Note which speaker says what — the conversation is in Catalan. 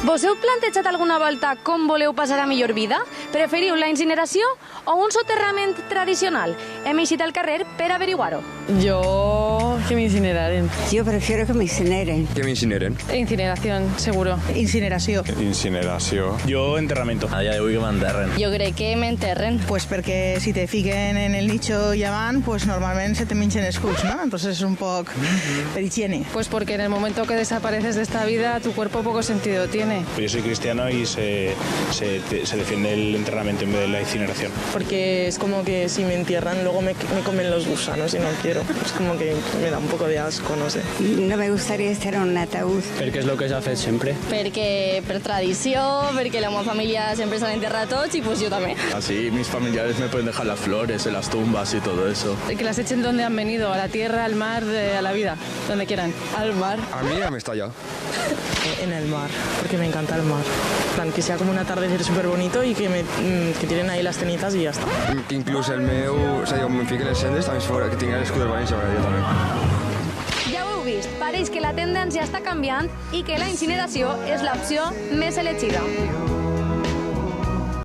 Speaker 1: Vos heu plantejat alguna volta com voleu passar a millor vida? Preferiu la incineració o un soterrament tradicional? Hem eixit al carrer per averiguar-ho.
Speaker 2: Yo que me incineraren.
Speaker 3: Yo prefiero que me incineren.
Speaker 4: Que m'incineren.
Speaker 2: Incineración, seguro.
Speaker 5: Incineració.
Speaker 6: Incineració.
Speaker 7: Jo enterramiento.
Speaker 8: A dia d'avui que m'enterren.
Speaker 9: Jo crec que m'enterren.
Speaker 5: Pues perquè si te fiquen en el nicho i avant, pues normalment se te minxen els cucs, ¿no? Entonces es un poc per higiene.
Speaker 2: Pues porque en el momento que desapareces de esta vida, tu cuerpo poco sentido tiene.
Speaker 7: Yo soy cristiano y se defiende el enterramiento en vez de la incineración.
Speaker 10: Porque es como que si me entierran luego me comen los gusanos y no quiero. Es como que me da un poco de asco, no sé.
Speaker 3: No me gustaría estar en un ataúd.
Speaker 8: Perquè és el que s'ha fet sempre.
Speaker 9: Perquè per tradició, perquè la meva família sempre s'han enterrat tots i pues jo també.
Speaker 8: Así mis familiares me pueden dejar las flores en las tumbas y todo eso.
Speaker 2: Que las echen donde han venido, a la tierra, al mar, a la vida, donde quieran.
Speaker 10: Al mar.
Speaker 4: A mi ja m'està allà.
Speaker 10: En el mar, porque me encanta el mar. En plan, que sea como un atardecer súper bonito y que tiren ahí las cenitas y ya está.
Speaker 4: Que inclús el meu... És a dir, on em fiquen les cendres, també és fora, que tinc l'escut del València, jo també.
Speaker 1: Ja ho heu vist, pareix que la tendència està canviant i que la incineració és l'opció més elegida.